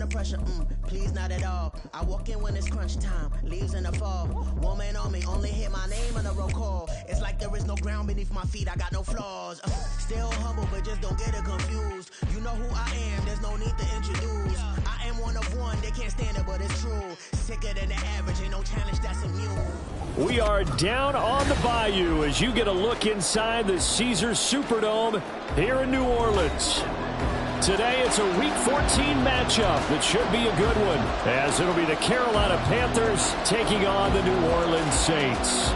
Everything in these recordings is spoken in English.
pressure, please not at all. I walk in when it's crunch time, leaves in the fall. Woman on me, only hit my name on the roll call. It's like there is no ground beneath my feet, I got no flaws. Still humble, but just don't get it confused. You know who I am, there's no need to introduce. I am one of one, they can't stand it, but it's true. Sicker than the average, ain't no challenge that's immune. We are down on the Bayou as you get a look inside the Caesars Superdome here in New Orleans. Today it's a Week 14 matchup that should be a good one, as it'll be the Carolina Panthers taking on the New Orleans Saints.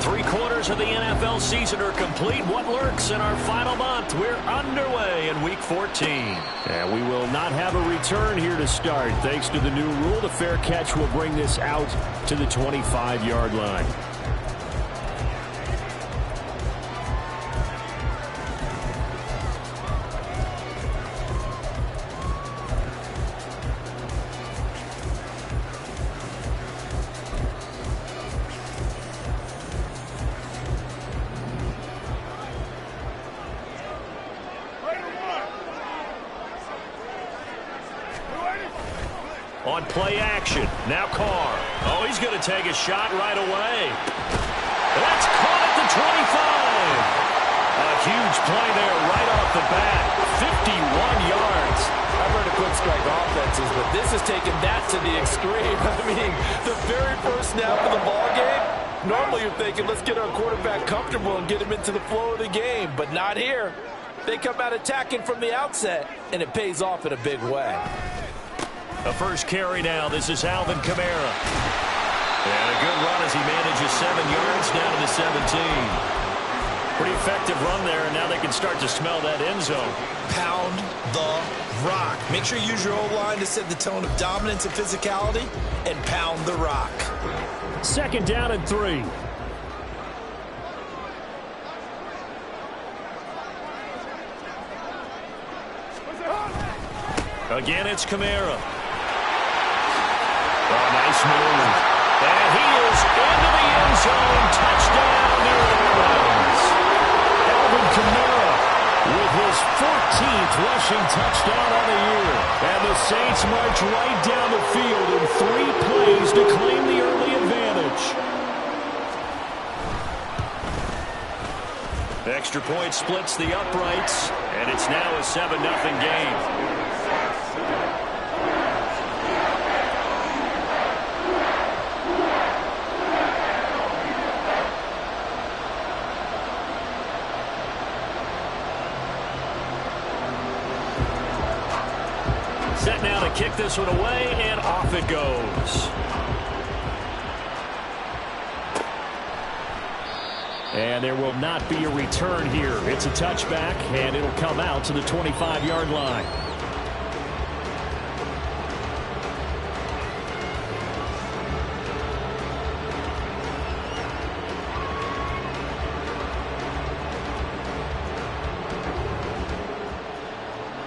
Three-quarters of the NFL season are complete. What lurks in our final month? We're underway in Week 14. And we will not have a return here to start. Thanks to the new rule, the fair catch will bring this out to the 25-yard line. On play action, now Carr. Oh, he's going to take a shot right away. That's caught at the 25. A huge play there right off the bat. 51 yards. I've heard of quick strike offenses, but this is taking that to the extreme. I mean, the very first snap of the ball game, normally you're thinking, let's get our quarterback comfortable and get him into the flow of the game, but not here. They come out attacking from the outset, and it pays off in a big way. The first carry now. This is Alvin Kamara. And a good run as he manages 7 yards down to the 17. Pretty effective run there, and now they can start to smell that end zone. Pound the rock. Make sure you use your O-line to set the tone of dominance and physicality, and pound the rock. 2nd down and 3. Again, it's Kamara. Oh, nice move. And he is into the end zone. Touchdown, New Orleans. Alvin Kamara with his 14th rushing touchdown on the year. And the Saints march right down the field in 3 plays to claim the early advantage. Extra point splits the uprights, and it's now a 7-0 game. Set now to kick this one away, and off it goes. And there will not be a return here. It's a touchback, and it'll come out to the 25-yard line.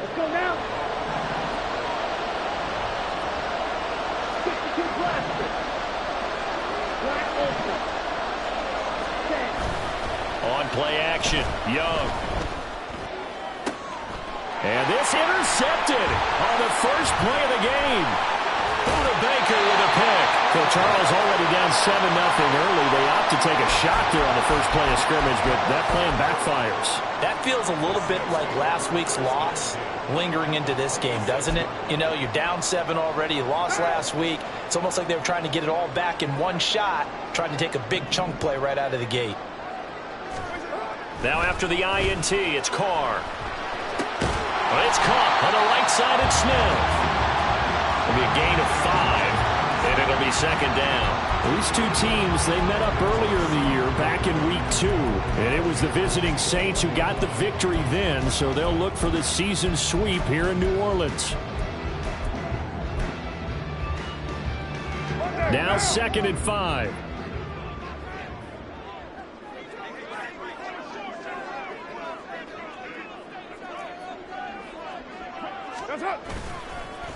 Let's go now. On play action, Young. And this intercepted on the first play of the game. Buda Baker with a pick. So Charles already down 7-0 early. They opt to take a shot there on the first play of scrimmage, but that plan backfires. That feels a little bit like last week's loss lingering into this game, doesn't it? You know, you're down 7 already. You lost last week. It's almost like they were trying to get it all back in one shot, trying to take a big chunk play right out of the gate. Now after the INT, it's Carr. Well, it's caught on the right side at Smith. It'll be a gain of 5, and it'll be 2nd down. These two teams, they met up earlier in the year, back in Week 2. And it was the visiting Saints who got the victory then, so they'll look for the season sweep here in New Orleans. Now 2nd and 5.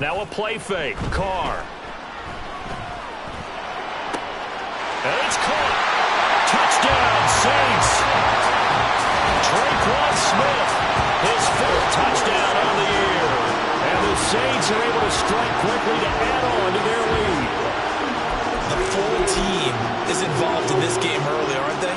Now a play fake. Carr. And it's caught. Touchdown, Saints. Saints are able to strike quickly to add on to their lead. The full team is involved in this game early, aren't they?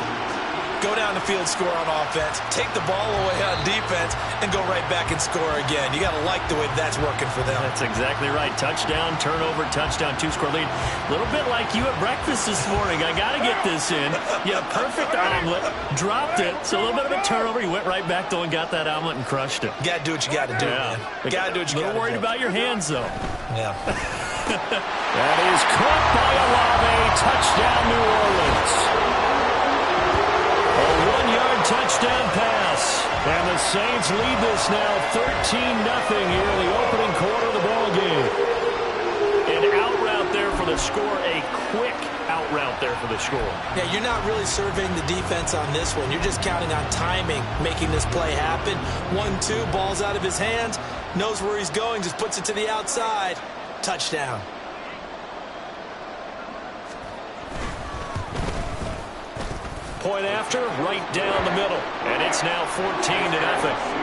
Go down the field, score on offense, take the ball away on defense, and go right back and score again. You got to like the way that's working for them. That's exactly right. Touchdown, turnover, touchdown, two-score lead. A little bit like you at breakfast this morning. I got to get this in. You had a perfect omelet, dropped it, so a little bit of a turnover. You went right back, though, and got that omelet and crushed it. You got to do what you got to do, man. You got to do what you got to do. A little worried about your hands, though. Yeah. That is caught by Olave. Touchdown, New Orleans. A 1-yard touchdown pass. And the Saints lead this now 13-0 here in the opening quarter of the ball game. An out route there for the score. A quick out route there for the score. Yeah, you're not really surveying the defense on this one. You're just counting on timing, making this play happen. 1-2, ball's out of his hands. Knows where he's going, just puts it to the outside. Touchdown. Point after, right down the middle. And it's now 14-0.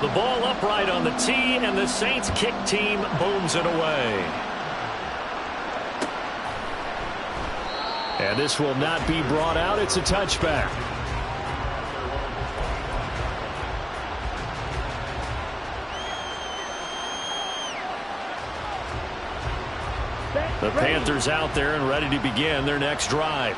The ball upright on the tee, and the Saints kick team booms it away. And this will not be brought out. It's a touchback. The Panthers out there and ready to begin their next drive.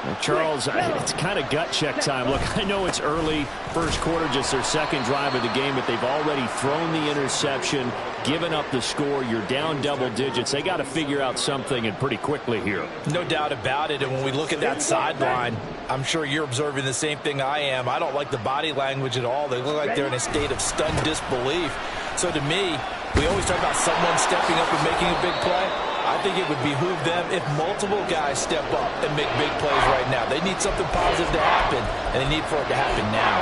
Well, Charles, it's kind of gut check time. Look, I know it's early, first quarter, just their second drive of the game, but they've already thrown the interception, given up the score. You're down double digits. They got to figure out something, and pretty quickly here. No doubt about it. And when we look at that sideline, I'm sure you're observing the same thing I am. I don't like the body language at all. They look like they're in a state of stunned disbelief. So to me, we always talk about someone stepping up and making a big play. I think it would behoove them if multiple guys step up and make big plays right now. They need something positive to happen, and they need for it to happen now.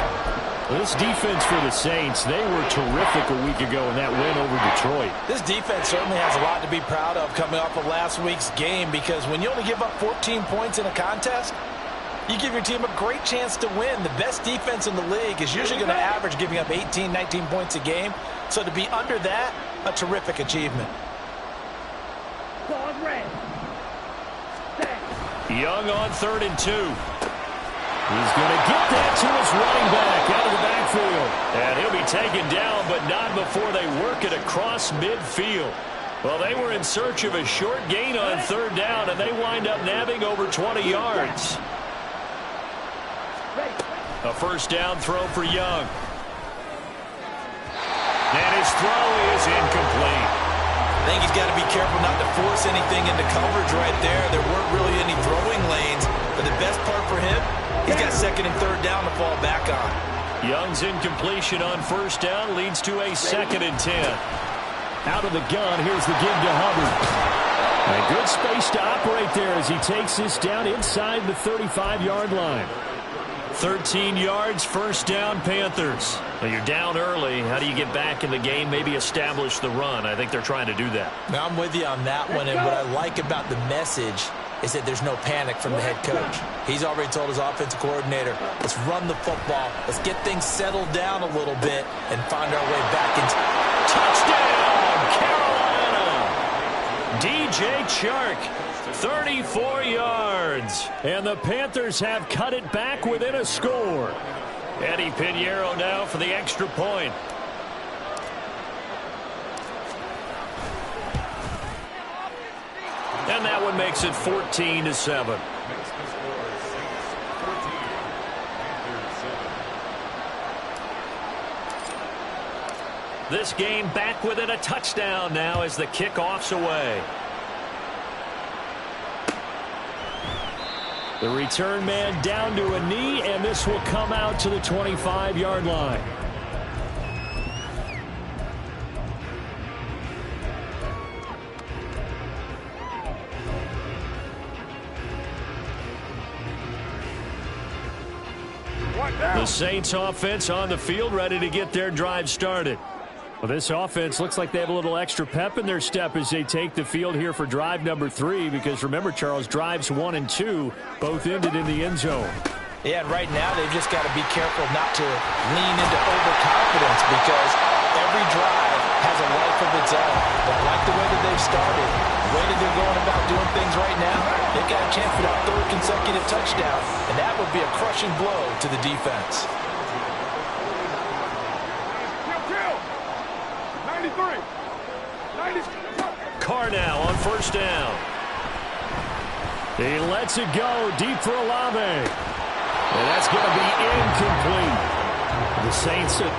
Well, this defense for the Saints, they were terrific a week ago in that win over Detroit. This defense certainly has a lot to be proud of coming off of last week's game, because when you only give up 14 points in a contest, you give your team a great chance to win. The best defense in the league is usually going to average giving up 18, 19 points a game. So to be under that, a terrific achievement. Young on 3rd and 2. He's going to get that to his running back out of the backfield. And he'll be taken down, but not before they work it across midfield. Well, they were in search of a short gain on 3rd down, and they wind up nabbing over 20 yards. A first down throw for Young. And his throw is incomplete. I think he's got to be careful not to force anything into coverage right there. There weren't really any throwing lanes. But the best part for him, he's got 2nd and 3rd down to fall back on. Young's incompletion on 1st down leads to a 2nd and 10. Out of the gun, here's the give to Hubbard. A good space to operate there as he takes this down inside the 35-yard line. 13 yards, 1st down, Panthers. Well, you're down early. How do you get back in the game, maybe establish the run? I think they're trying to do that. Now, I'm with you on that one, and what I like about the message is that there's no panic from the head coach. He's already told his offensive coordinator, let's run the football, let's get things settled down a little bit and find our way back into touchdown, Carolina! DJ Chark. 34 yards. And the Panthers have cut it back within a score. Eddie Pinheiro now for the extra point. And that one makes it 14-7. This game back within a touchdown now as the kickoff's away. The return man down to a knee, and this will come out to the 25-yard line. The Saints offense on the field, ready to get their drive started. Well, this offense looks like they have a little extra pep in their step as they take the field here for drive number 3, because remember, Charles, drives 1 and 2 both ended in the end zone. Yeah, and right now they've just got to be careful not to lean into overconfidence, because every drive has a life of its own. But I like the way that they've started, the way that they're going about doing things right now. They've got a chance for that 3rd consecutive touchdown, and that would be a crushing blow to the defense. 93. Carr now on 1st down. He lets it go deep for Olave. And that's going to be incomplete. The Saints at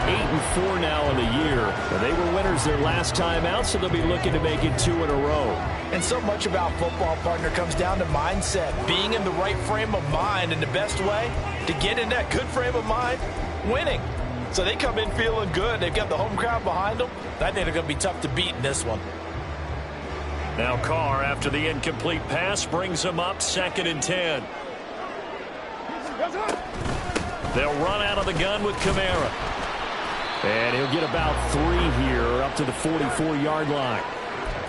8-4 now in the year. And they were winners their last time out, so they'll be looking to make it 2 in a row. And so much about football, partner, comes down to mindset. Being in the right frame of mind, and the best way to get in that good frame of mind, winning. So they come in feeling good. They've got the home crowd behind them. I think they're going to be tough to beat in this one. Now Carr, after the incomplete pass, brings him up 2nd and 10. They'll run out of the gun with Kamara. And he'll get about 3 here up to the 44-yard line.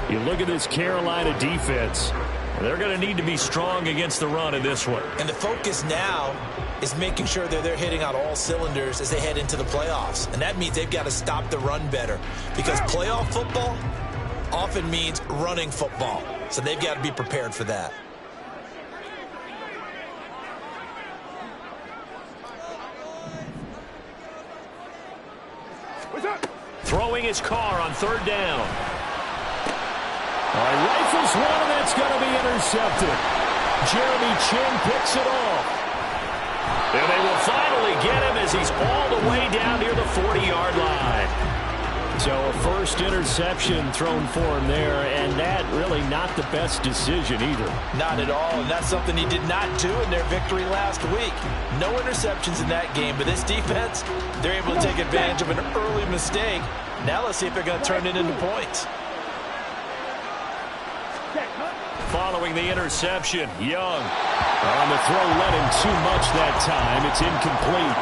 You look at this Carolina defense. They're going to need to be strong against the run in this one. And the focus now is making sure that they're hitting on all cylinders as they head into the playoffs. And that means they've got to stop the run better, because playoff football often means running football. So they've got to be prepared for that. Throwing his Carr on 3rd down. Rifles one, and that's going to be intercepted. Jeremy Chin picks it off. And they will finally get him as he's all the way down near the 40-yard line. So a first interception thrown for him there, and that really not the best decision either. Not at all, and that's something he did not do in their victory last week. No interceptions in that game, but this defense, they're able to take advantage of an early mistake. Now let's see if they're going to turn it into points. Following the interception, Young on the throw, led him too much that time. It's incomplete.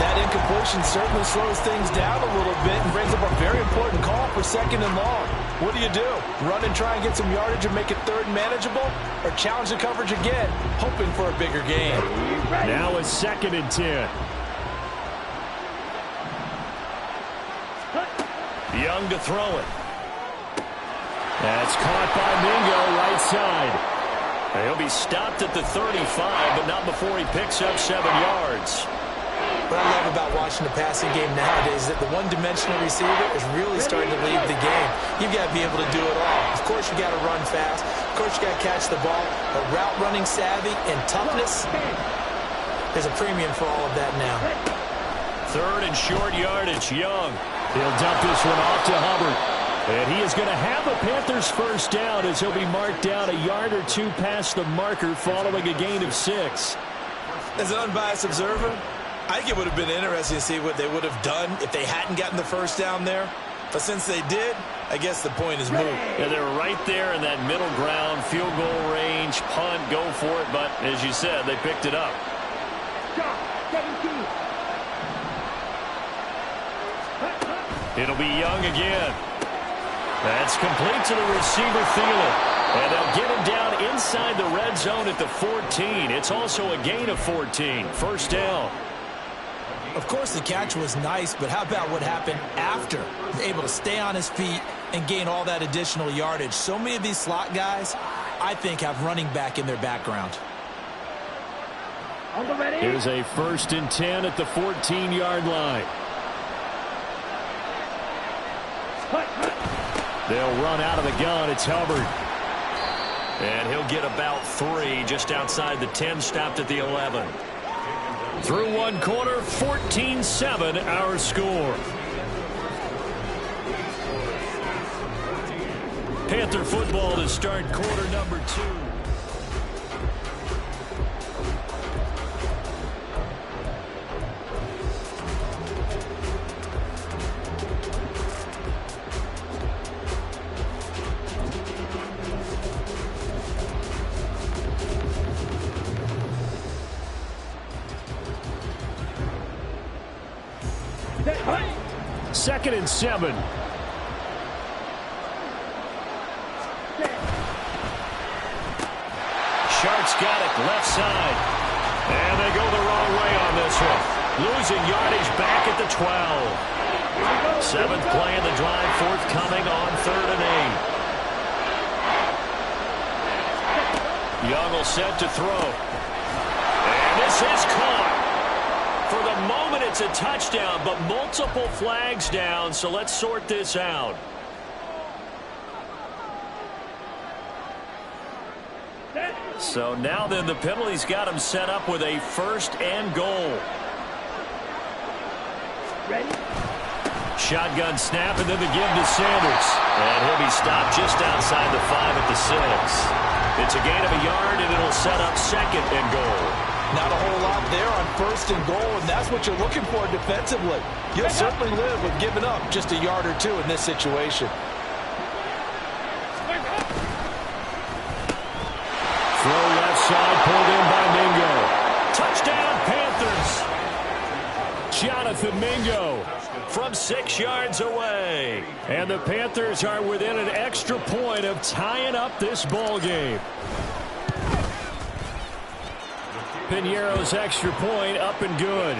That incompletion certainly slows things down a little bit and brings up a very important call for 2nd and long. What do? Run and try and get some yardage and make it 3rd manageable, or challenge the coverage again, hoping for a bigger gain? Now it's 2nd and 10. Young to throw it. That's caught by Mingo, right side. He'll be stopped at the 35, but not before he picks up 7 yards. What I love about watching the passing game nowadays is that the one-dimensional receiver is really starting to lead the game. You've got to be able to do it all. Of course, you got to run fast. Of course, you got to catch the ball. But route running savvy and toughness, there's a premium for all of that now. 3rd and short yardage, Young. He'll dump this one off to Hubbard. And he is going to have the Panthers' 1st down as he'll be marked down a yard or 2 past the marker following a gain of 6. As an unbiased observer, I think it would have been interesting to see what they would have done if they hadn't gotten the 1st down there. But since they did, I guess the point is moot. Yeah, they're right there in that middle ground, field goal range, punt, go for it. But as you said, they picked it up. It'll be Young again. That's complete to the receiver, Thielen. And they'll get him down inside the red zone at the 14. It's also a gain of 14. 1st down. Of course, the catch was nice, but how about what happened after? Able to stay on his feet and gain all that additional yardage. So many of these slot guys, I think, have running back in their background. Here's a 1st and 10 at the 14-yard line. They'll run out of the gun. It's Hubbard. And he'll get about 3 just outside the 10, stopped at the 11. Through 1 quarter, 14-7 our score. Panther football to start quarter number 2. 2nd and 7. Sharks got it, left side. And they go the wrong way on this one. Losing yardage back at the 12. 7th play in the drive, forthcoming on 3rd and 8. Young will set to throw. And this is caught. For the moment, it's a touchdown, but multiple flags down, so let's sort this out. So now then, the penalty's got him set up with a 1st and goal. Ready? Shotgun snap, and then the give to Sanders. And he'll be stopped just outside the 5 at the 6. It's a gain of a yard, and it'll set up 2nd and goal. Not a whole lot there on 1st and goal, and that's what you're looking for defensively. You'll certainly live with giving up just a yard or 2 in this situation. Throw left side, pulled in by Mingo. Touchdown, Panthers. Jonathan Mingo from 6 yards away. And the Panthers are within an extra point of tying up this ball game. Piñeiro's extra point up and good.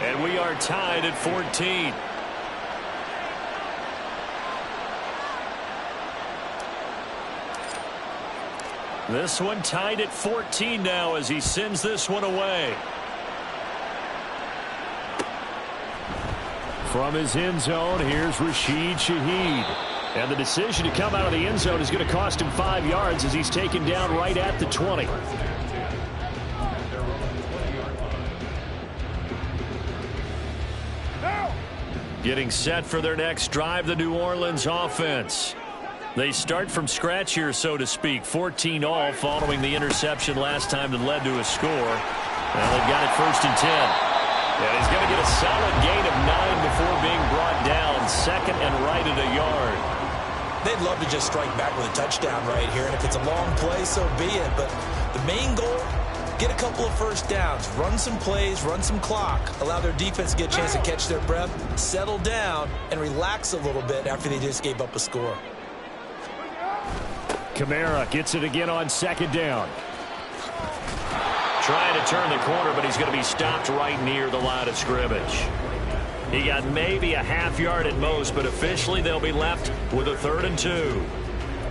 And we are tied at 14. This one tied at 14 now as he sends this one away. From his end zone, here's Rashid Shaheed. And the decision to come out of the end zone is going to cost him 5 yards as he's taken down right at the 20. Getting set for their next drive, the New Orleans offense. They start from scratch here, so to speak. 14 all following the interception last time that led to a score. Well, they've got it 1st and 10. And he's going to get a solid gain of 9 before being brought down. 2nd and right at a yard. They'd love to just strike back with a touchdown right here, and if it's a long play, so be it. But the main goal, get a couple of 1st downs, run some plays, run some clock, allow their defense to get a chance to catch their breath, settle down, and relax a little bit after they just gave up a score. Kamara gets it again on 2nd down. Trying to turn the corner, but he's going to be stopped right near the line of scrimmage. He got maybe a half yard at most, but officially they'll be left with a 3rd and 2.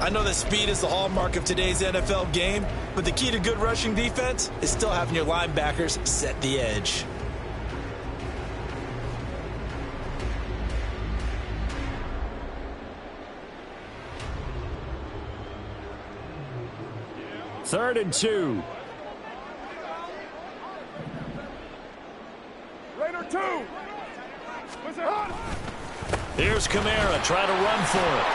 I know that speed is the hallmark of today's NFL game, but the key to good rushing defense is still having your linebackers set the edge. Third and 2. Raider 2. Here's Kamara trying to run for it.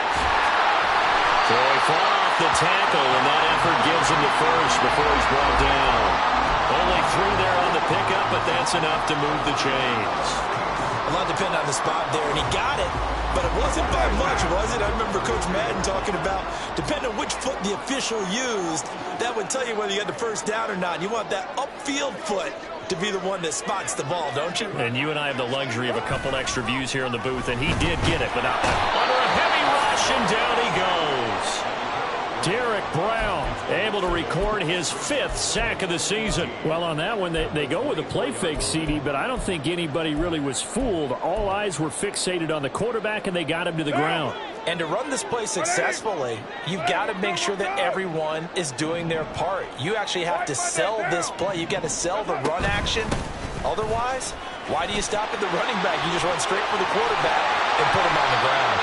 So he fought off the tackle, and that effort gives him the 1st before he's brought down. Only 3 there on the pickup, but that's enough to move the chains. A lot depended on the spot there, and he got it, but it wasn't by much, was it? I remember Coach Madden talking about, depending on which foot the official used, that would tell you whether you got the 1st down or not. You want that upfield foot to be the one that spots the ball, don't you? And you and I have the luxury of a couple extra views here in the booth, and he did get it without under a heavy rush, and down he goes. Derek Brown able to record his 5th sack of the season. Well, on that one, they go with a play fake, CD, but I don't think anybody really was fooled. All eyes were fixated on the quarterback, and they got him to the ground. And to run this play successfully, you've got to make sure that everyone is doing their part. You actually have to sell this play. You've got to sell the run action. Otherwise, why do you stop at the running back? You just run straight for the quarterback and put him on the ground.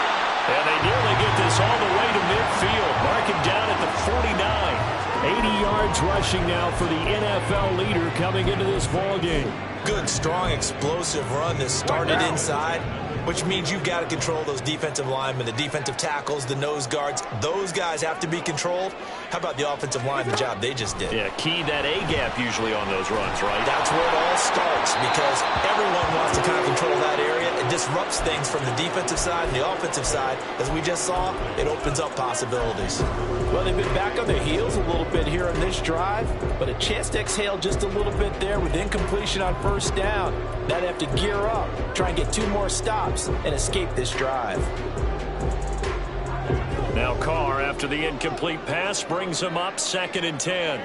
And they nearly get this all the way to midfield. Mark him down at the 49. 80 yards rushing now for the NFL leader coming into this ball game. Good, strong, explosive run that started inside, which means you've got to control those defensive linemen, the defensive tackles, the nose guards. Those guys have to be controlled. How about the offensive line, the job they just did? Yeah, key that A-gap usually on those runs, right? That's where it all starts, because everyone wants to kind of control that area. It disrupts things from the defensive side and the offensive side. As we just saw, it opens up possibilities. Well, they've been back on their heels a little bit here on this drive, but a chance to exhale just a little bit there with incompletion on 1st down. Now they have to gear up, try and get 2 more stops stops and escape this drive. Now Carr, after the incomplete pass, brings him up 2nd and 10.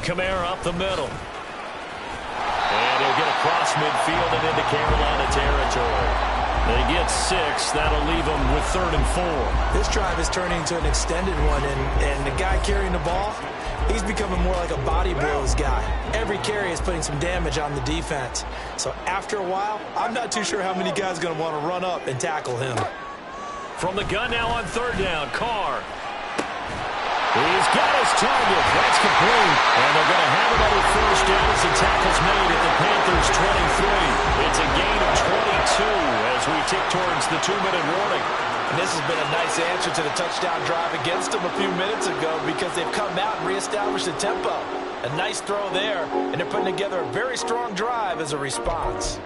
Kamara up the middle. And he'll get across midfield and into Carolina territory. They get 6. That'll leave them with 3rd and 4. This drive is turning into an extended one, and the guy carrying the ball, he's becoming more like a body blows guy. Every carry is putting some damage on the defense. So after a while, I'm not too sure how many guys are going to want to run up and tackle him. From the gun now on 3rd down, Carr. He's got his target. That's complete. And they're going to have another 1st down as the tackle's made at the Panthers' 23. It's a gain of 22 as we tick towards the 2-minute warning. And this has been a nice answer to the touchdown drive against them a few minutes ago because they've come out and reestablished the tempo. A nice throw there, and they're putting together a very strong drive as a response.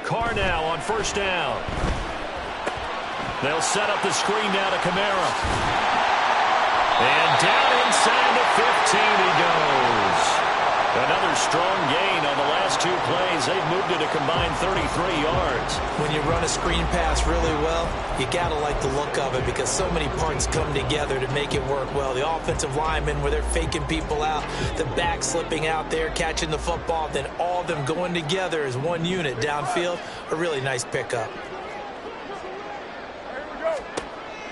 Carr now on 1st down. They'll set up the screen now to Kamara. And down inside the 15 he goes. Another strong gain on the last 2 plays. They've moved it a combined 33 yards. When you run a screen pass really well, you got to like the look of it because so many parts come together to make it work well. The offensive linemen, where they're faking people out, the back slipping out there, catching the football, then all of them going together as one unit downfield. A really nice pickup.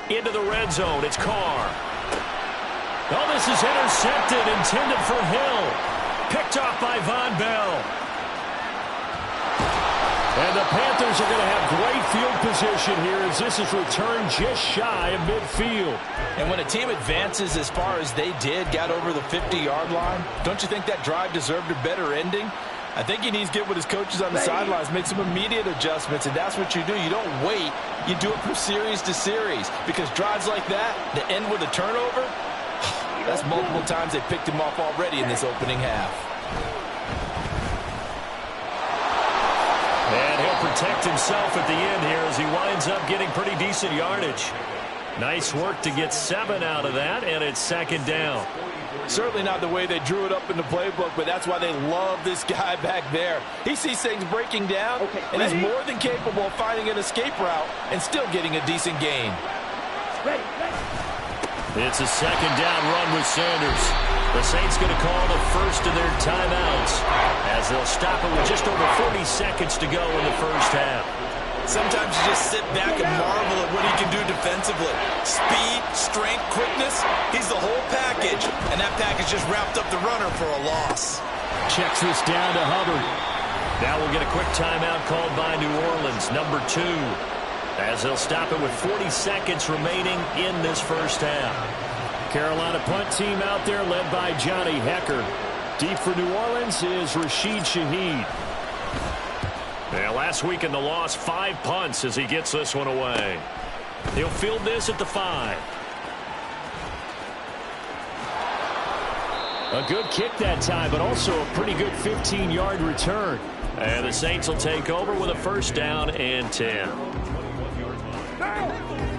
Into the red zone, it's Carr. Oh, this is intercepted, intended for Hill. Picked off by Von Bell. And the Panthers are going to have great field position here as this is returned just shy of midfield. And when a team advances as far as they did, got over the 50-yard line, don't you think that drive deserved a better ending? I think he needs to get with his coaches on the sidelines, make some immediate adjustments, and that's what you do. You don't wait. You do it from series to series because drives like that, to end with a turnover, that's multiple times they picked him off already in this opening half. And he'll protect himself at the end here as he winds up getting pretty decent yardage. Nice work to get 7 out of that, and it's 2nd down. Certainly not the way they drew it up in the playbook, but that's why they love this guy back there. He sees things breaking down, and he's more than capable of finding an escape route and still getting a decent gain. It's a 2nd down run with Sanders. The Saints going to call the first of their timeouts as they'll stop it with just over 40 seconds to go in the first half. Sometimes you just sit back and marvel at what he can do defensively. Speed, strength, quickness, he's the whole package. And that package just wrapped up the runner for a loss. Checks this down to Hubbard. Now we'll get a quick timeout called by New Orleans, number 2. As they'll stop it with 40 seconds remaining in this first half. Carolina punt team out there led by Johnny Hecker. Deep for New Orleans is Rashid Shaheed. Yeah, last week in the loss, 5 punts as he gets this one away. He'll field this at the 5. A good kick that time, but also a pretty good 15-yard return. And the Saints will take over with a 1st down and 10.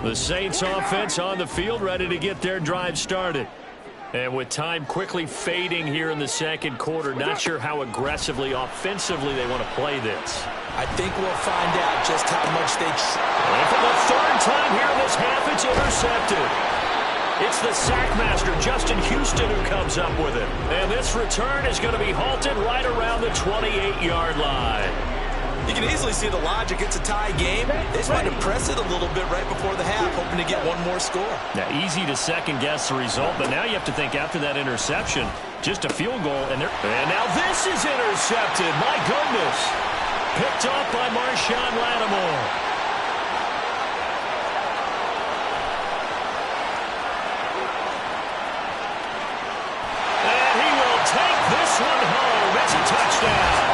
The Saints offense on the field, ready to get their drive started. And with time quickly fading here in the 2nd quarter, not sure how aggressively, offensively they want to play this. I think we'll find out just how much they... And for the 3rd time here in this half, it's intercepted. It's the sackmaster, Justin Houston, who comes up with it. And this return is going to be halted right around the 28-yard line. You can easily see the logic. It's a tie game. They just wanted to press it a little bit right before the half, hoping to get one more score. Now, easy to second-guess the result, but now you have to think after that interception, just a field goal, and now this is intercepted. My goodness. Picked off by Marshawn Lattimore. Take this one home. It's a touchdown.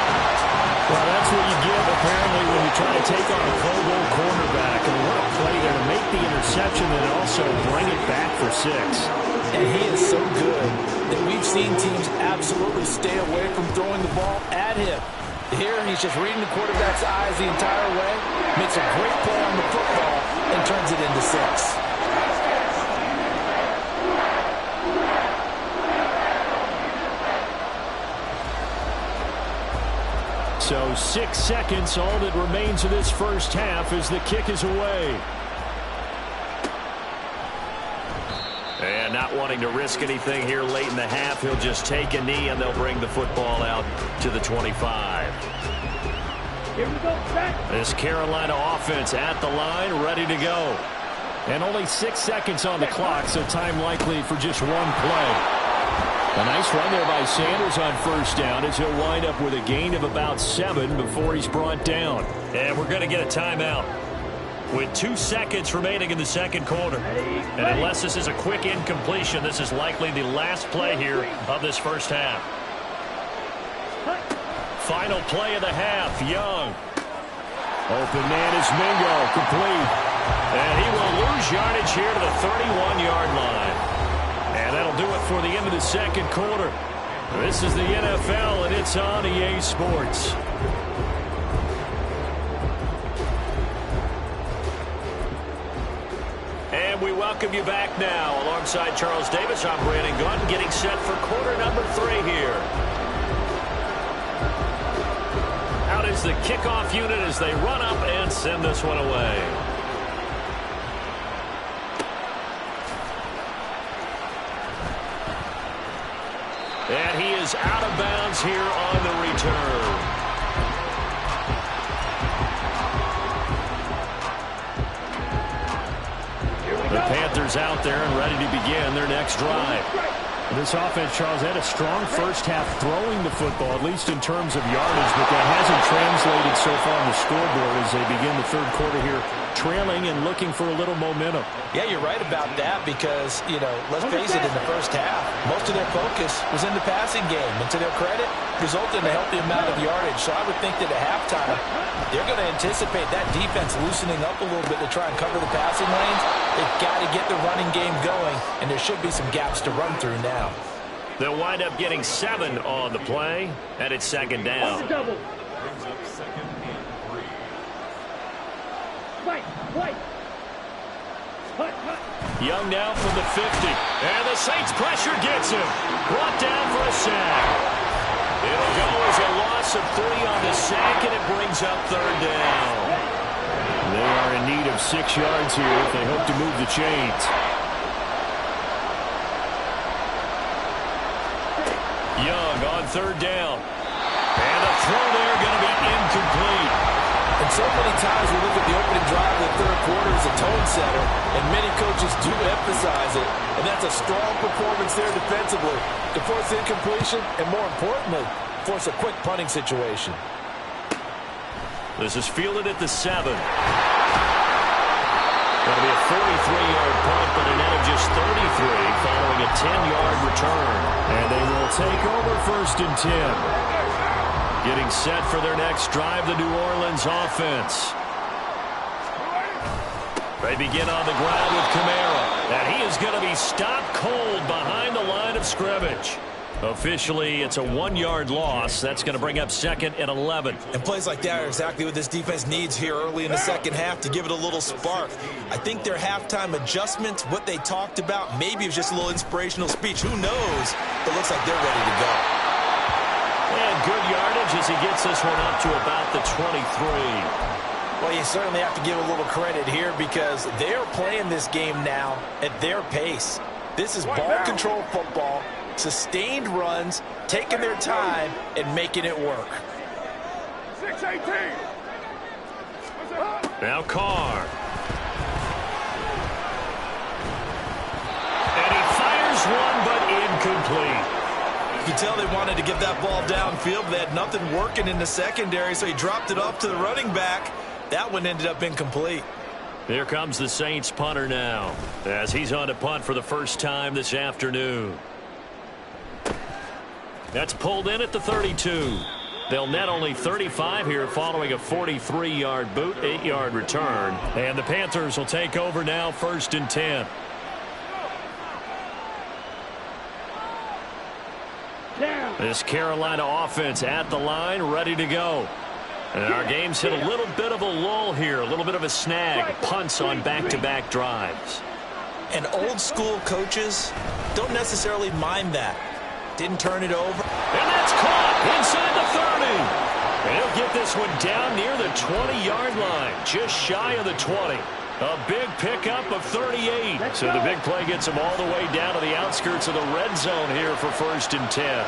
Well, that's what you get, apparently, when you try to take on a Pro Bowl cornerback. And what a play there to make the interception. reception and also bring it back for 6. And he is so good that we've seen teams absolutely stay away from throwing the ball at him. Here, he's just reading the quarterback's eyes the entire way, makes a great play on the football, and turns it into 6. So 6 seconds, all that remains of this first half as the kick is away. And not wanting to risk anything here late in the half, he'll just take a knee and they'll bring the football out to the 25. Here we go, set. This Carolina offense at the line, ready to go. And only 6 seconds on the clock, so time likely for just one play. A nice run there by Sanders on first down as he'll wind up with a gain of about 7 before he's brought down. And we're going to get a timeout with 2 seconds remaining in the second quarter. And unless this is a quick incompletion, this is likely the last play here of this first half. Final play of the half, Young. Open man is Mingo, complete. And he will lose yardage here to the 31-yard line. And that'll do it for the end of the second quarter. This is the NFL, and it's on EA Sports. And we welcome you back now. Alongside Charles Davis, I'm Brandon Gaudin, getting set for quarter number 3 here. Out is the kickoff unit as they run up and send this one away. And he is out of bounds here on the return. The Panthers out there and ready to begin their next drive. This offense, Charles, had a strong first half throwing the football, at least in terms of yardage, but that hasn't translated so far on the scoreboard as they begin the third quarter here, trailing and looking for a little momentum. Yeah, you're right about that because, you know, let's face it, in the first half, most of their focus was in the passing game. And to their credit, resulted in a healthy amount of yardage. So I would think that at halftime, they're going to anticipate that defense loosening up a little bit to try and cover the passing lanes. They've got to get the running game going, and there should be some gaps to run through now. They'll wind up getting 7 on the play, and it's second down. Young now from the 50. And the Saints pressure gets him. Brought down for a sack. It'll go as a loss of 3 on the sack, and it brings up third down. They are in need of 6 yards here if they hope to move the chains. Young on third down. And the throw there going to be incomplete. And so many times we look at the opening drive of the third quarter as a tone setter, and many coaches do emphasize it. And that's a strong performance there defensively to force incompletion and, more importantly, force a quick punting situation. This is fielded at the 7. That'll be a 43-yard punt, but a net of just 33 following a 10-yard return. And they will take over 1st and 10. Getting set for their next drive, the New Orleans offense. They begin on the ground with Kamara. And he is going to be stopped cold behind the line of scrimmage. Officially, it's a 1-yard loss. That's going to bring up 2nd and 11. And plays like that are exactly what this defense needs here early in the second half to give it a little spark. I think their halftime adjustments, what they talked about, maybe it was just a little inspirational speech. Who knows? But it looks like they're ready to go. And good yardage as he gets this one up to about the 23. Well, you certainly have to give a little credit here because they're playing this game now at their pace. This is ball control football, sustained runs, taking their time, and making it work. 6-18. Now Carr. And he fires one, but incomplete. You can tell they wanted to get that ball downfield, but they had nothing working in the secondary, so he dropped it off to the running back. That one ended up incomplete. Here comes the Saints punter now as he's on to punt for the first time this afternoon. That's pulled in at the 32. They'll net only 35 here following a 43-yard boot, 8-yard return. And the Panthers will take over now, 1st and 10. This Carolina offense at the line, ready to go. And our game's hit a little bit of a lull here, a little bit of a snag, punts on back-to-back drives. And old-school coaches don't necessarily mind that. Didn't turn it over. And that's caught inside the 30. And he'll get this one down near the 20-yard line, just shy of the 20. A big pickup of 38. So the big play gets him all the way down to the outskirts of the red zone here for 1st and 10.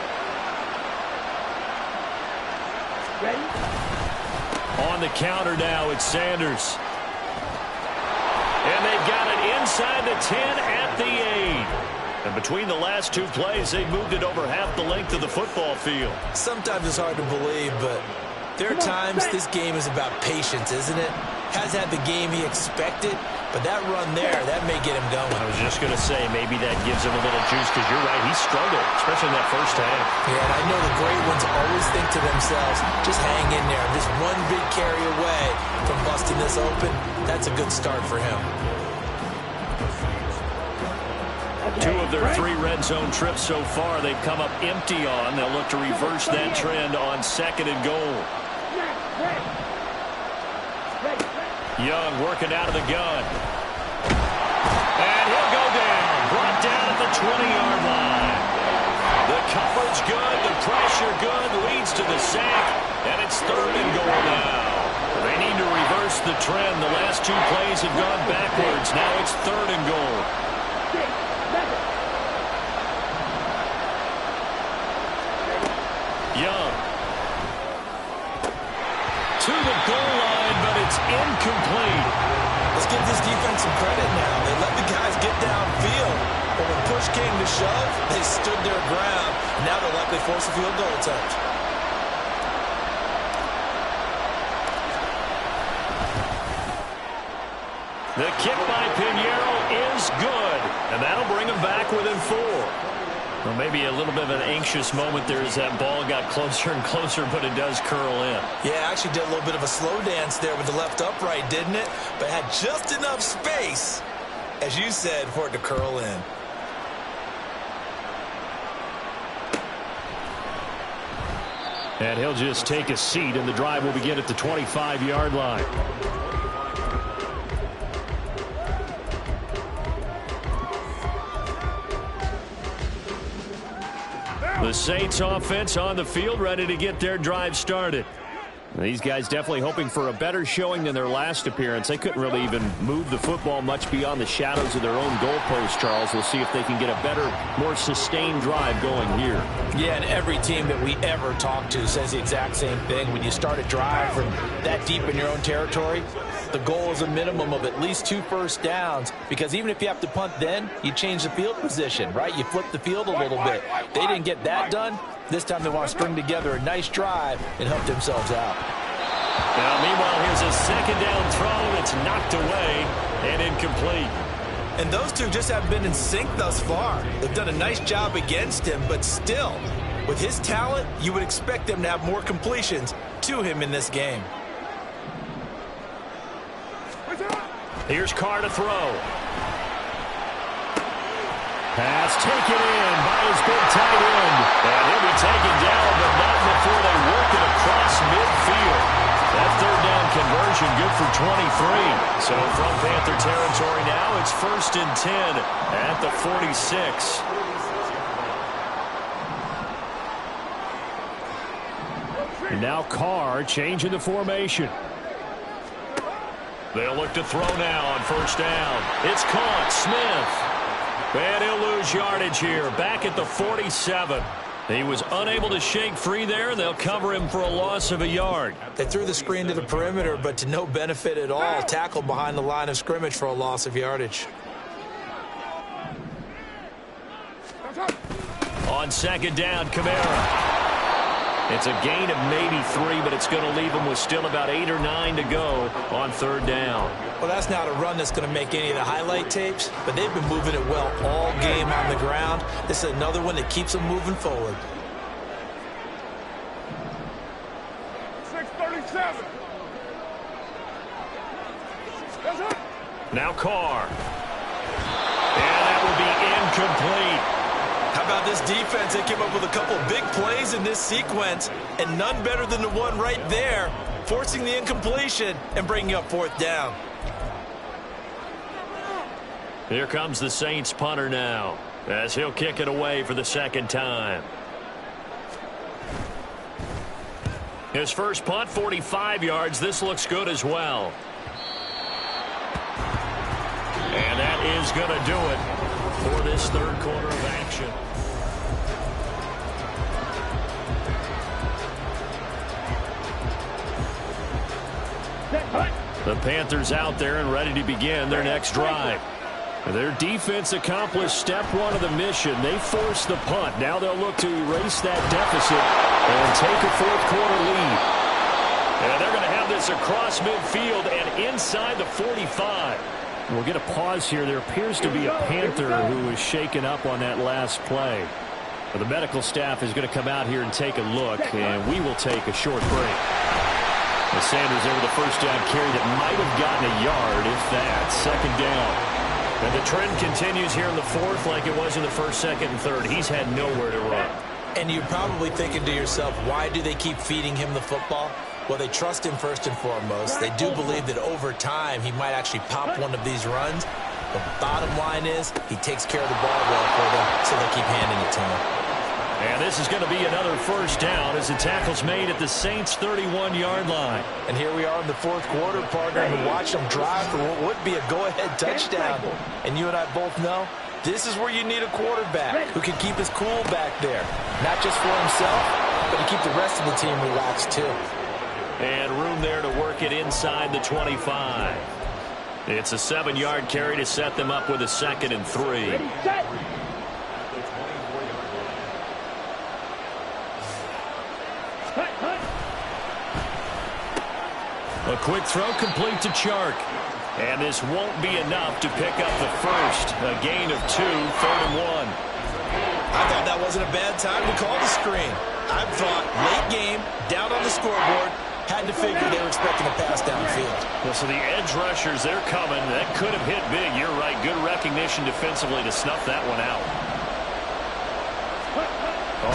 Ready? On the counter now, it's Sanders. And they've got it inside the 10 at the 8. And between the last two plays, they've moved it over half the length of the football field. Sometimes it's hard to believe, but there are times this game is about patience, isn't it? Has had the game he expected, but that run there, that may get him going. I was just going to say, maybe that gives him a little juice, because you're right, he struggled, especially in that first half. Yeah, and I know the great ones always think to themselves, just hang in there. Just one big carry away from busting this open. That's a good start for him. 2 of their 3 red zone trips so far, they've come up empty on. They'll look to reverse that trend on 2nd and goal. Young working out of the gun. And he'll go down. Brought down at the 20-yard line. The coverage good. The pressure good. Leads to the sack. And it's 3rd and goal now. They need to reverse the trend. The last 2 plays have gone backwards. Now it's 3rd and goal. Young. To the goal line, but it's incomplete. Let's give this defense some credit now. They let the guys get downfield, but when push came to shove, they stood their ground. Now they'll likely force a field goal attempt. The kick by Pinheiro is good, and that'll bring them back within 4. Well, maybe a little bit of an anxious moment there as that ball got closer and closer, but it does curl in. Yeah, actually did a little bit of a slow dance there with the left upright, didn't it? But had just enough space, as you said, for it to curl in. And he'll just take a seat, and the drive will begin at the 25-yard line. The Saints offense on the field, ready to get their drive started. These guys definitely hoping for a better showing than their last appearance. They couldn't really even move the football much beyond the shadows of their own goalpost, Charles. We'll see if they can get a better, more sustained drive going here. Yeah, and every team that we ever talk to says the exact same thing. When you start a drive from that deep in your own territory, the goal is a minimum of at least 2 first downs, because even if you have to punt then, you change the field position, right? You flip the field a little bit. They didn't get that done. This time they want to string together a nice drive and help themselves out. Now, meanwhile, here's a 2nd down throw that's knocked away and incomplete. And those two just haven't been in sync thus far. They've done a nice job against him, but still, with his talent, you would expect them to have more completions to him in this game. Here's Carr to throw. Pass taken in by his big tight end. And he'll be taken down, but not before they work it across midfield. That 3rd down conversion good for 23. So from Panther territory now, it's 1st and 10 at the 46. And now Carr changing the formation. They'll look to throw now on 1st down. It's caught. Smith. And he'll lose yardage here. Back at the 47. He was unable to shake free there. They'll cover him for a loss of a yard. They threw the screen to the perimeter, but to no benefit at all. Tackled behind the line of scrimmage for a loss of yardage. On 2nd down, Kamara. It's a gain of maybe 3, but it's going to leave them with still about 8 or 9 to go on 3rd down. Well, that's not a run that's going to make any of the highlight tapes, but they've been moving it well all game on the ground. This is another one that keeps them moving forward. Now Carr. And that will be incomplete. How about this defense? They came up with a couple big plays in this sequence, and none better than the one right there, forcing the incompletion and bringing up fourth down. Here comes the Saints punter now, as he'll kick it away for the second time. His first punt, 45 yards. This looks good as well. And that is going to do it for this third quarter of action. The Panthers out there and ready to begin their next drive. Their defense accomplished step one of the mission. They forced the punt. Now they'll look to erase that deficit and take a fourth quarter lead. And they're going to have this across midfield and inside the 45. We'll get a pause here. There appears to be a Panther who was shaken up on that last play. Well, the medical staff is going to come out here and take a look, and we will take a short break. As Sanders there with the first down carry that might have gotten a yard, if that. Second down. And the trend continues here in the fourth like it was in the first, second, and third. He's had nowhere to run. And you're probably thinking to yourself, why do they keep feeding him the football? Well, they trust him first and foremost. They do believe that over time he might actually pop one of these runs. The bottom line is he takes care of the ball well for them, so they keep handing it to him. And this is going to be another first down as the tackle's made at the Saints' 31-yard line. And here we are in the fourth quarter, partner, and watch them drive for what would be a go-ahead touchdown. And you and I both know this is where you need a quarterback who can keep his cool back there. Not just for himself, but to keep the rest of the team relaxed too. And room there to work it inside the 25. It's a 7-yard carry to set them up with a 2nd and 3. A quick throw complete to Chark. And this won't be enough to pick up the first. A gain of 2, 3rd and 1. I thought that wasn't a bad time to call the screen. I thought late game, down on the scoreboard, had to figure they were expecting a pass downfield. Well, so the edge rushers, they're coming. That could have hit big. You're right. Good recognition defensively to snuff that one out.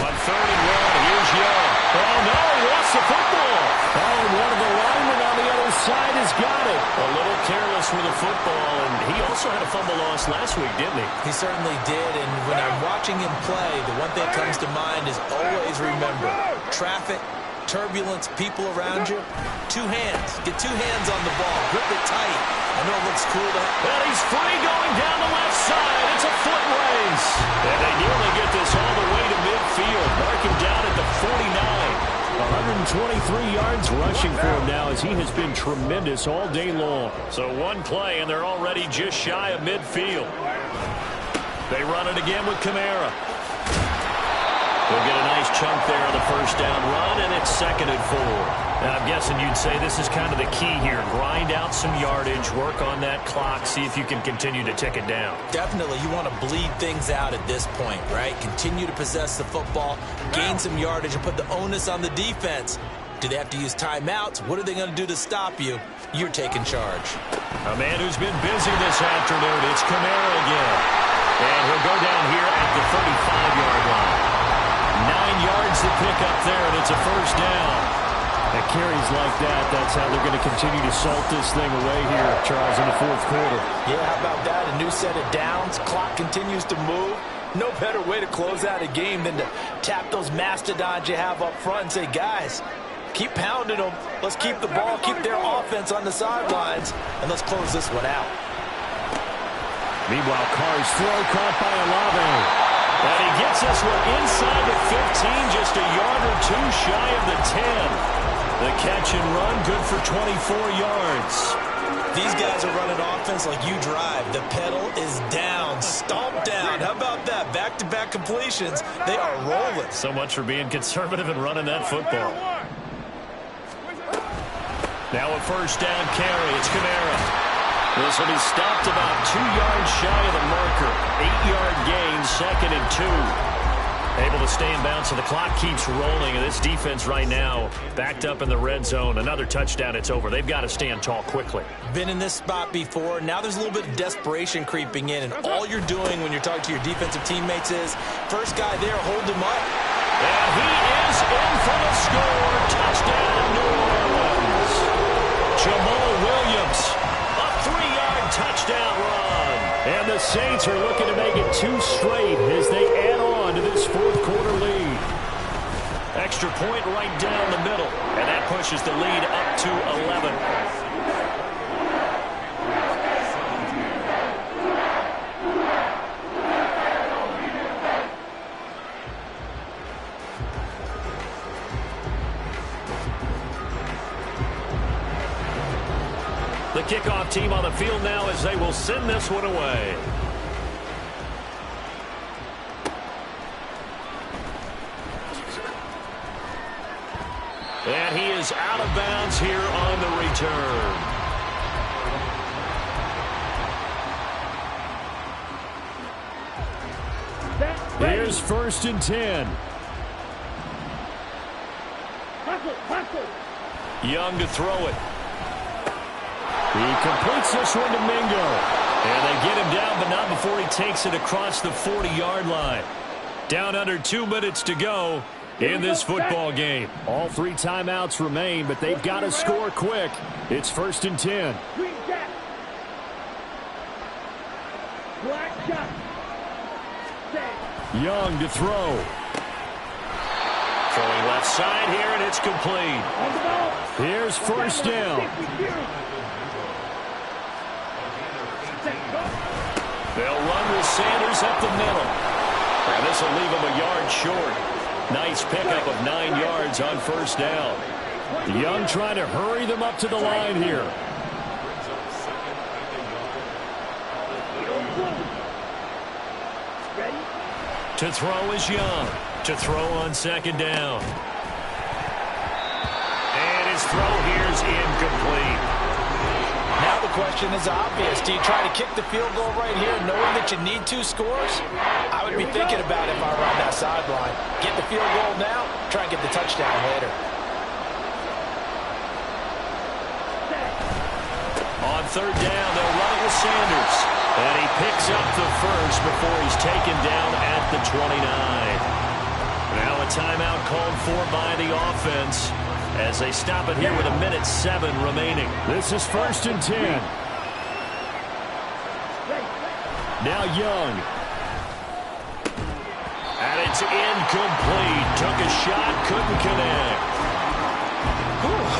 On 3rd and 1, here's Young. Oh, no, he lost the football. Oh, one of the linemen on the other side has got it. A little careless with the football, and he also had a fumble loss last week, didn't he? He certainly did, and when I'm watching him play, the one thing that comes to mind is always remember, traffic, turbulence, people around you, 2 hands. Get 2 hands on the ball. Grip it tight. I know it looks cool. And he's free going down the left side. It's a foot race. And they nearly get this all the way to midfield. Mark him down at the 49. 123 yards rushing for him now as he has been tremendous all day long. So one play, and they're already just shy of midfield. They run it again with Kamara. They'll get a nice chunk there on the first down run, and it's 2nd and 4. Now, I'm guessing you'd say this is kind of the key here. Grind out some yardage, work on that clock, see if you can continue to tick it down. Definitely. You want to bleed things out at this point, right? Continue to possess the football, gain some yardage, and put the onus on the defense. Do they have to use timeouts? What are they going to do to stop you? You're taking charge. A man who's been busy this afternoon, it's Kamara again. And he'll go down here at the 35-yard line. 9 yards to pick up there, and it's a first down. At carries like that, that's how they're going to continue to salt this thing away here, Charles, in the fourth quarter. Yeah, how about that? A new set of downs. Clock continues to move. No better way to close out a game than to tap those mastodons you have up front and say, guys, keep pounding them. Let's keep the ball, keep their offense on the sidelines, and let's close this one out. Meanwhile, Carr's throw caught by Olave. And he gets this one inside the 15, just a yard or 2 shy of the 10. The catch and run, good for 24 yards. These guys are running offense like you drive. The pedal is down, stomp down. How about that? Back-to-back completions. They are rolling. So much for being conservative and running that football. Now a first down carry. It's Kamara. This will be stopped about 2 yards shy of the marker. 8-yard gain, 2nd and 2. Able to stay in bounds, so the clock keeps rolling, and this defense right now backed up in the red zone. Another touchdown, it's over. They've got to stand tall quickly. Been in this spot before. Now there's a little bit of desperation creeping in, and all you're doing when you're talking to your defensive teammates is, first guy there, hold him up. And he is in for the score. Touchdown, New Orleans. Jamal Williams, a 3-yard touchdown run. And the Saints are looking to make it 2 straight as they add on to this fourth-quarter lead. Extra point right down the middle, and that pushes the lead up to 11. The kickoff team on the field now as they will send this one away. And he is out of bounds here on the return. Here's 1st and 10. Young to throw it. He completes this one to Mingo. And they get him down, but not before he takes it across the 40-yard line. Down under 2 minutes to go in this football game. All 3 timeouts remain, but they've got to score quick. It's 1st and 10. Young to throw. Throwing left side here, and it's complete. Here's 1st down. They'll run with Sanders up the middle. And this will leave him a yard short. Nice pickup of 9 yards on 1st down. Young trying to hurry them up to the line here. To throw is Young. To throw on 2nd down. And his throw here is incomplete. Now the question is obvious. Do you try to kick the field goal right here knowing that you need 2 scores? I would be thinking about it if I were on that sideline. Get the field goal now, try and get the touchdown later. On 3rd down, they'll run it with Sanders. And he picks up the first before he's taken down at the 29. Now a timeout called for by the offense as they stop it here with 1:07 remaining. This is 1st and 10. Now Young. And it's incomplete. Took a shot, couldn't connect.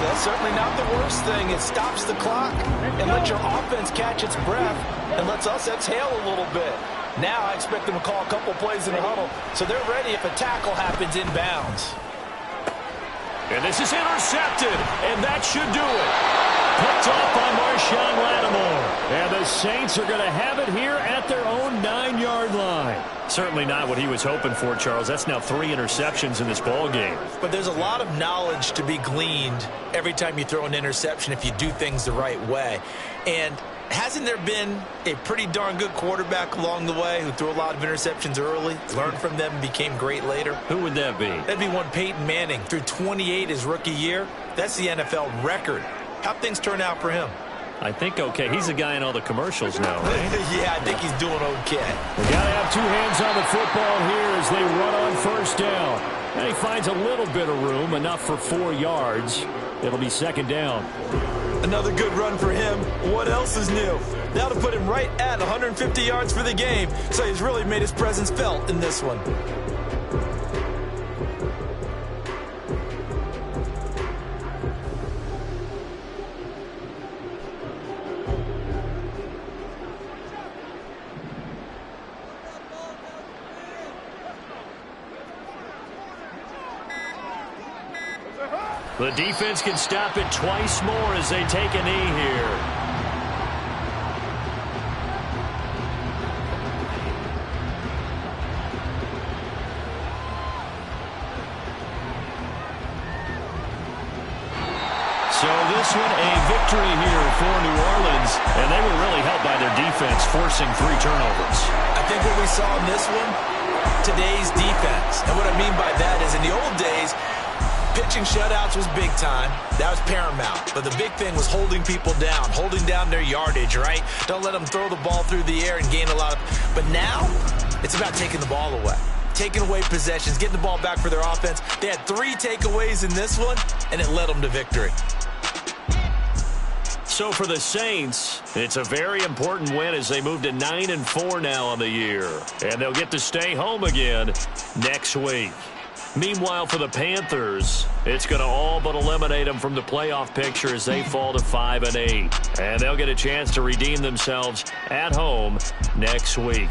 That's certainly not the worst thing. It stops the clock and lets your offense catch its breath and lets us exhale a little bit. Now I expect them to call a couple plays in the huddle so they're ready if a tackle happens inbounds. And this is intercepted, and that should do it. Picked off by Marshawn Lattimore. And the Saints are going to have it here at their own 9-yard line. Certainly not what he was hoping for, Charles. That's now 3 interceptions in this ball game. But there's a lot of knowledge to be gleaned every time you throw an interception if you do things the right way. And hasn't there been a pretty darn good quarterback along the way who threw a lot of interceptions early, learned from them, and became great later? Who would that be? That'd be one Peyton Manning. Threw 28 his rookie year. That's the NFL record. How'd things turn out for him? I think okay. He's the guy in all the commercials now, right? Yeah, I think he's doing okay. We got to have 2 hands on the football here as they run on 1st down. And he finds a little bit of room, enough for 4 yards. It'll be 2nd down. Another good run for him. What else is new? That'll put him right at 150 yards for the game, so he's really made his presence felt in this one. The defense can stop it twice more as they take a knee here. So this one a victory here for New Orleans, and they were really helped by their defense forcing 3 turnovers. I think what we saw in this one, today's defense. And what I mean by that is in the old days, pitching shutouts was big time. That was paramount. But the big thing was holding people down, holding down their yardage, right? Don't let them throw the ball through the air and gain a lot of... But now, it's about taking the ball away. Taking away possessions, getting the ball back for their offense. They had 3 takeaways in this one, and it led them to victory. So for the Saints, it's a very important win as they move to 9-4 now on the year. And they'll get to stay home again next week. Meanwhile, for the Panthers, it's going to all but eliminate them from the playoff picture as they fall to 5-8. And they'll get a chance to redeem themselves at home next week.